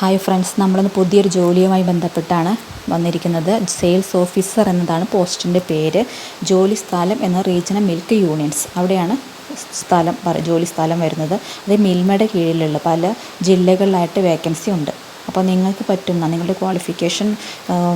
Hi friends, നമ്മളിന്ന് പുതിയൊരു ജോലിയുമായി ബന്ധപ്പെട്ടാണ് വന്നിരിക്കുന്നത്. സെയിൽസ് ഓഫീസർ എന്നതാണ് പോസ്റ്റിൻ്റെ പേര്. ജോലി സ്ഥലം എന്ന റീജിയണൽ മിൽക്ക് യൂണിയൻസ്, അവിടെയാണ് ജോലി സ്ഥലം വരുന്നത്. അത് മിൽമയുടെ കീഴിലുള്ള പല ജില്ലകളിലായിട്ട് വേക്കൻസി ഉണ്ട്. അപ്പോൾ നിങ്ങൾക്ക് പറ്റുന്ന നിങ്ങളുടെ ക്വാളിഫിക്കേഷൻ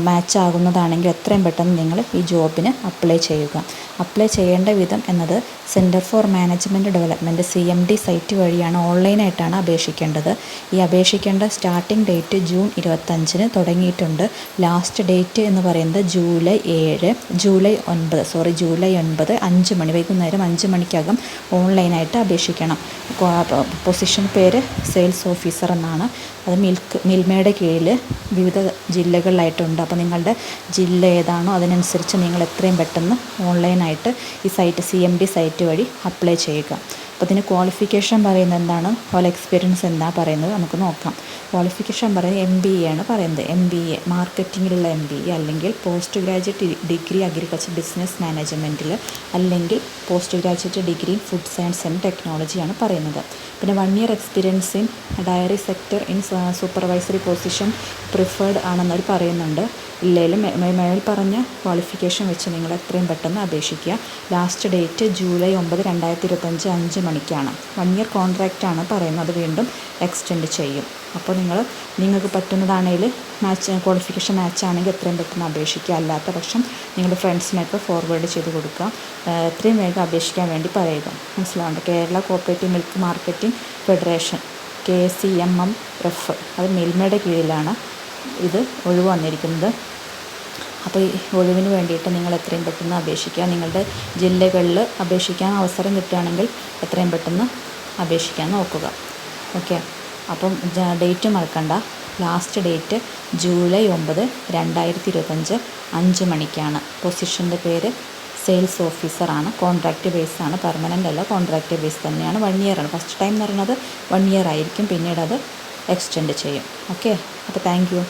മാച്ച് ആകുന്നതാണെങ്കിൽ എത്രയും പെട്ടെന്ന് നിങ്ങൾ ഈ ജോബിന് അപ്ലൈ ചെയ്യുക. അപ്ലൈ ചെയ്യേണ്ട വിധം എന്നത് centre for management development CMD site വഴിയാണ്, ഓൺലൈനായിട്ടാണ് അപേക്ഷിക്കേണ്ടത്. ഈ അപേക്ഷിക്കേണ്ട സ്റ്റാർട്ടിംഗ് ഡേറ്റ് ജൂൺ 25 തുടങ്ങിയിട്ടുണ്ട്. ലാസ്റ്റ് ഡേറ്റ് എന്ന് പറയുന്നത് ജൂലൈ 9 5 മണി, വൈകുന്നേരം 5 മണിക്കകം ഓൺലൈനായിട്ട് അപേക്ഷിക്കണം. പൊസിഷൻ പേര് സെയിൽസ് ഓഫീസർ എന്നാണ്. അത് മിൽമയുടെ കീഴിൽ വിവിധ ജില്ലകളിലായിട്ടുണ്ട്. അപ്പോൾ നിങ്ങളുടെ ജില്ല ഏതാണോ അതിനനുസരിച്ച് നിങ്ങൾ എത്രയും പെട്ടെന്ന് ഓൺലൈനായിട്ട് ഈ CMD സൈറ്റ് വഴി അപ്ലൈ ചെയ്യുക. അപ്പോൾ ഇതിന് ക്വാളിഫിക്കേഷൻ പറയുന്നത് എന്താണ്, എക്സ്പീരിയൻസ് എന്താ പറയുന്നത് നമുക്ക് നോക്കാം. ക്വാളിഫിക്കേഷൻ പറയുന്നത് MBA ആണ് പറയുന്നത്. MBA മാർക്കറ്റിങ്ങിലുള്ള MBA, അല്ലെങ്കിൽ post graduate degree agriculture business മാനേജ്മെൻറ്റിൽ, അല്ലെങ്കിൽ post graduate degree food science and ടെക്നോളജിയാണ് പറയുന്നത്. പിന്നെ 1 year experience in dairy sector in supervisory position preferred ആണെന്നവർ പറയുന്നുണ്ട്. ഇല്ലെങ്കിലും മേൽ പറഞ്ഞ ക്വാളിഫിക്കേഷൻ വെച്ച് നിങ്ങൾ എത്രയും പെട്ടെന്ന് അപേക്ഷിക്കുക. ലാസ്റ്റ് ഡേറ്റ് ജൂലൈ 9, 2025 5 മണിക്കാണ്. 1 ഇയർ കോൺട്രാക്റ്റാണ് പറയുന്നത്. അത് വീണ്ടും എക്സ്റ്റെൻഡ് ചെയ്യും. അപ്പോൾ നിങ്ങൾക്ക് പറ്റുന്നതാണെങ്കിൽ ക്വാളിഫിക്കേഷൻ മാച്ചാണെങ്കിൽ എത്രയും പെട്ടെന്ന് അപേക്ഷിക്കുക. അല്ലാത്ത പക്ഷം നിങ്ങളുടെ ഫ്രണ്ട്സിനൊക്കെ ഫോർവേഡ് ചെയ്ത് കൊടുക്കുക. എത്രയും വേഗം അപേക്ഷിക്കാൻ വേണ്ടി പറയുക. മനസ്സിലാവുന്നുണ്ട്. Kerala cooperative milk marketing federation KCMMF, അത് മിൽമയുടെ കീഴിലാണ് ഇത് ഒഴിവ് വന്നിരിക്കുന്നത്. അപ്പോൾ ഈ ഒഴിവിന് വേണ്ടിയിട്ട് നിങ്ങൾ എത്രയും പെട്ടെന്ന് അപേക്ഷിക്കുക. നിങ്ങളുടെ ജില്ലകളിൽ അപേക്ഷിക്കാൻ അവസരം കിട്ടുകയാണെങ്കിൽ എത്രയും പെട്ടെന്ന് അപേക്ഷിക്കാൻ നോക്കുക. ഓക്കെ, അപ്പം ഡേറ്റ് മറക്കണ്ട. ലാസ്റ്റ് ഡേറ്റ് ജൂലൈ 9, 2025 5 മണിക്കാണ്. പൊസിഷൻ്റെ പേര് സെയിൽസ് ഓഫീസറാണ്. കോൺട്രാക്റ്റ് ബേസാണ്, പെർമനൻ്റ് അല്ല, കോൺട്രാക്റ്റ് ബേസ് തന്നെയാണ്. 1 ഇയറാണ്. ഫസ്റ്റ് ടൈം എന്ന് പറയുന്നത് 1 ഇയർ ആയിരിക്കും, പിന്നീട് അത് എക്സ്റ്റെൻഡ് ചെയ്യും. ഓക്കെ, അപ്പോൾ താങ്ക് യു.